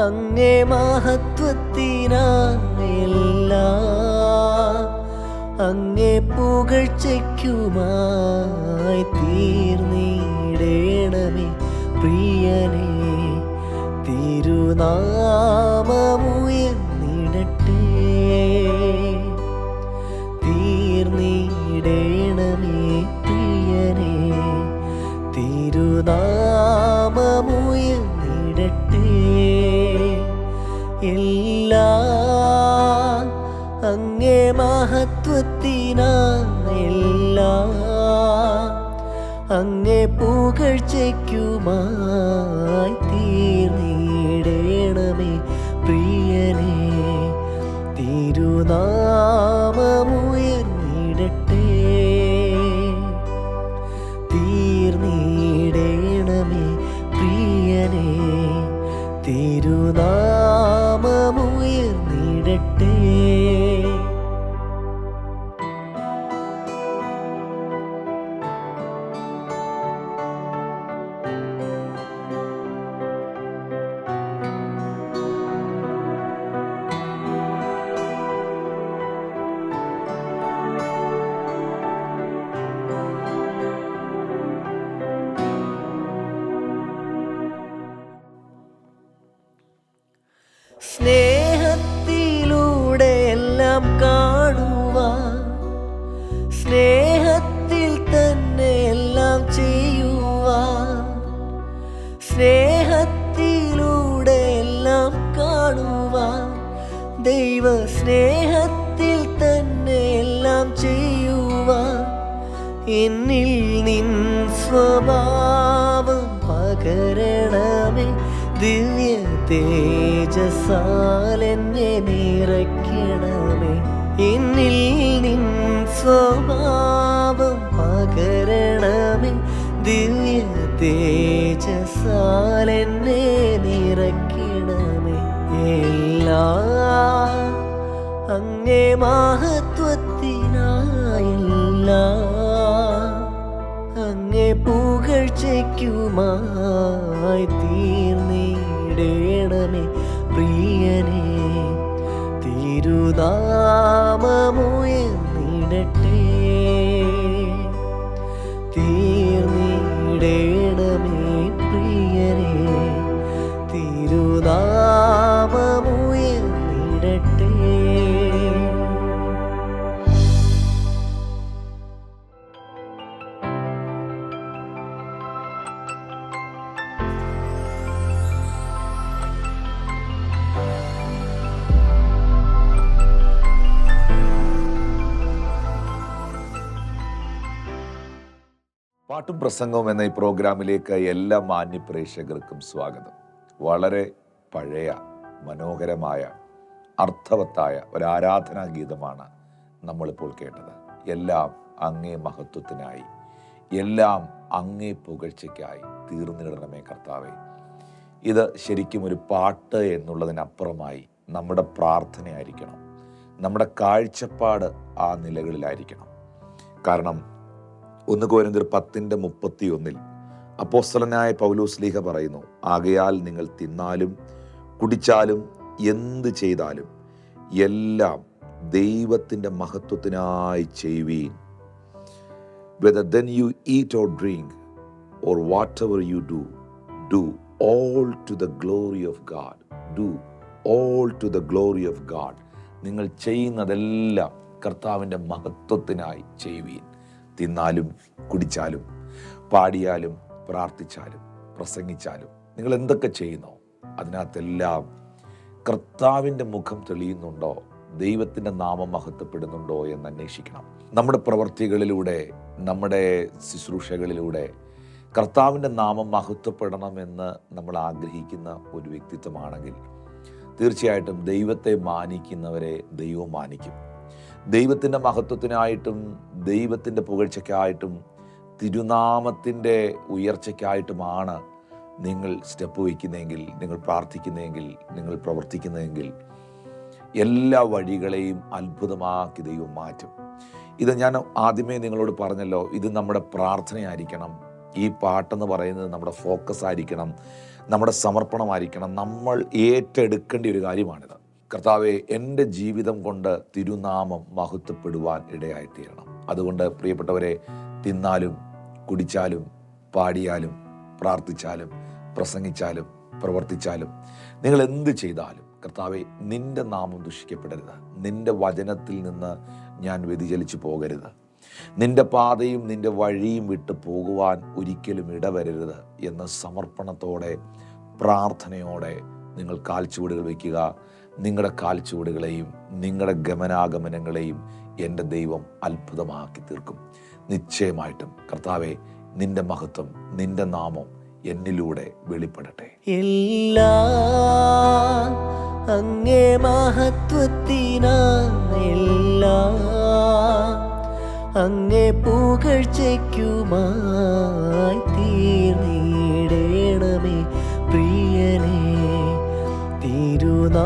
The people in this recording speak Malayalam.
അങ്ങേ മഹത്വത്തിനായെല്ലാം അങ്ങേ പുകഴ്ചയ്ക്കുമായി തീർന്നിടേണമേ പ്രിയനേ. തിരുനാമമുയർന്നിടട്ടെ, തീർന്നിടേണമേ പ്രിയനേ. തിരുനാമമുയർന്നിടട്ടെ. എല്ലാം അങ്ങേ മഹത്വത്തിനായെല്ലാം അങ്ങേ പുകഴ്ചയ്ക്കുമായി തീർന്നിടേണമേ പ്രിയനേ. തിരുനാമമുയർന്നിടട്ടെ, തീർന്നിടേണമേ പ്രിയനേ. തിരുനാമമുയർന്നിടട്ടെ. സ്നേഹത്തിലൂടെ എല്ലാം കാണുവാൻ, സ്നേഹത്തിൽ തന്നെ എല്ലാം ചെയ്യുവാൻ, സ്നേഹത്തിലൂടെ എല്ലാം കാണുവാൻ, ദൈവ സ്നേഹത്തിൽ തന്നെ എല്ലാം ചെയ്യുവാൻ എന്നിൽ നിൻ സ്വഭാവം പകരണമേ. ദിവ്യ തേജസാൽ എന്നെ നിറയ്ക്കണമേ. എന്നിൽ നിൻ സ്വഭാവം പകരണമേ. ദിവ്യ തേജസാൽ എന്നെ നിറയ്ക്കണമേ. എല്ലാം അങ്ങേ മഹത്വത്തിനായെല്ലാം അങ്ങേ പുകഴ്ചയ്ക്കുമായി തീർന്നിടേണമേ പ്രിയനേ. തിരുനാമമുയർന്നിടട്ടെ, തീർന്നിടേണമേ പ്രിയനേ. തിരുനാമമുയർന്നിടട്ടെ. പാട്ടും പ്രസംഗവും എന്ന ഈ പ്രോഗ്രാമിലേക്ക് എല്ലാ മാന്യ പ്രേക്ഷകർക്കും സ്വാഗതം. വളരെ പഴയ മനോഹരമായ അർത്ഥവത്തായ ഒരു ആരാധനാ ഗീതമാണ് നമ്മളിപ്പോൾ കേട്ടത്. എല്ലാം അങ്ങേ മഹത്വത്തിനായി, എല്ലാം അങ്ങേ പുകഴ്ചയ്ക്കായി തീർന്നിടണമേ കർത്താവേ. ഇത് ശരിക്കും ഒരു പാട്ട് എന്നുള്ളതിനപ്പുറമായി നമ്മുടെ പ്രാർത്ഥനയായിരിക്കണം, നമ്മുടെ കാഴ്ചപ്പാട് ആ നിലകളിലായിരിക്കണം. കാരണം 1 കൊരിന്ത്യർ 10:31 അപ്പോസ്തലനായ പൗലോസ്ലീഹ പറയുന്നു, ആകയാൽ നിങ്ങൾ തിന്നാലും കുടിച്ചാലും എന്ത് ചെയ്താലും എല്ലാം ദൈവത്തിൻ്റെ മഹത്വത്തിനായി ചെയ്യുവീൻ. Whether then you eat or drink or whatever you do, do all to the glory of God. Do all to the glory of God. നിങ്ങൾ ചെയ്യുന്നതെല്ലാം കർത്താവിൻ്റെ മഹത്വത്തിനായി ചെയ്യുവീൻ. തിന്നാലും കുടിച്ചാലും പാടിയാലും പ്രാർത്ഥിച്ചാലും പ്രസംഗിച്ചാലും നിങ്ങൾ എന്തൊക്കെ ചെയ്യുന്നോ അതിനകത്തെല്ലാം കർത്താവിൻ്റെ മുഖം തെളിയുന്നുണ്ടോ, ദൈവത്തിൻ്റെ നാമം മഹത്വപ്പെടുന്നുണ്ടോ എന്ന് അന്വേഷിക്കണം. നമ്മുടെ പ്രവർത്തികളിലൂടെ, നമ്മുടെ ശുശ്രൂഷകളിലൂടെ കർത്താവിൻ്റെ നാമം മഹത്വപ്പെടണമെന്ന് നമ്മൾ ആഗ്രഹിക്കുന്ന ഒരു വ്യക്തിത്വമാണെങ്കിൽ തീർച്ചയായിട്ടും ദൈവത്തെ മാനിക്കുന്നവരെ ദൈവം മാനിക്കും. ദൈവത്തിൻ്റെ മഹത്വത്തിനായിട്ടും ദൈവത്തിൻ്റെ പുകഴ്ചയ്ക്കായിട്ടും തിരുനാമത്തിൻ്റെ ഉയർച്ചയ്ക്കായിട്ടുമാണ് നിങ്ങൾ സ്റ്റെപ്പ് വയ്ക്കുന്നതെങ്കിൽ, നിങ്ങൾ പ്രാർത്ഥിക്കുന്നതെങ്കിൽ, നിങ്ങൾ പ്രവർത്തിക്കുന്നതെങ്കിൽ എല്ലാ വഴികളെയും അത്ഭുതമാക്കി ദൈവം മാറ്റും. ഇത് ഞാൻ ആദ്യമേ നിങ്ങളോട് പറഞ്ഞല്ലോ, ഇത് നമ്മുടെ പ്രാർത്ഥനയായിരിക്കണം. ഈ പാട്ടെന്ന് പറയുന്നത് നമ്മുടെ ഫോക്കസ് ആയിരിക്കണം. നമ്മുടെ സമർപ്പണമായിരിക്കണം. നമ്മൾ ഏറ്റെടുക്കേണ്ട ഒരു കാര്യമാണിത്. കർത്താവെ, എൻ്റെ ജീവിതം കൊണ്ട് തിരുനാമം മഹത്വപ്പെടുവാൻ ഇടയായി തീരണം. അതുകൊണ്ട് പ്രിയപ്പെട്ടവരെ, തിന്നാലും കുടിച്ചാലും പാടിയാലും പ്രാർത്ഥിച്ചാലും പ്രസംഗിച്ചാലും പ്രവർത്തിച്ചാലും നിങ്ങൾ എന്ത് ചെയ്താലും കർത്താവെ, നിൻ്റെ നാമം ദുഷിക്കപ്പെടരുത്. നിൻ്റെ വചനത്തിൽ നിന്ന് ഞാൻ വ്യതിചലിച്ചു പോകരുത്. നിൻ്റെ പാതയും നിൻ്റെ വഴിയും വിട്ട് പോകുവാൻ ഒരിക്കലും ഇടവരരുത് എന്ന സമർപ്പണത്തോടെ പ്രാർത്ഥനയോടെ നിങ്ങൾ കാൽച്ചുവടുകൾ വയ്ക്കുക. നിങ്ങളുടെ കാൽച്ചുവടുകളെയും നിങ്ങളുടെ ഗമനാഗമനങ്ങളെയും എൻ്റെ ദൈവം അത്ഭുതമാക്കി തീർക്കും. നിശ്ചയമായിട്ടും കർത്താവെ, നിൻ്റെ മഹത്വം, നിൻ്റെ നാമം എന്നിലൂടെ വെളിപ്പെടട്ടെ. എല്ലാം അങ്ങേ മഹത്വത്തിനായെല്ലാം അങ്ങേ പുകഴ്ചയ്ക്കുമായി തീർന്നിടേണമേ പ്രിയനേ. തിരുനാമമുയർത്തിടാൻ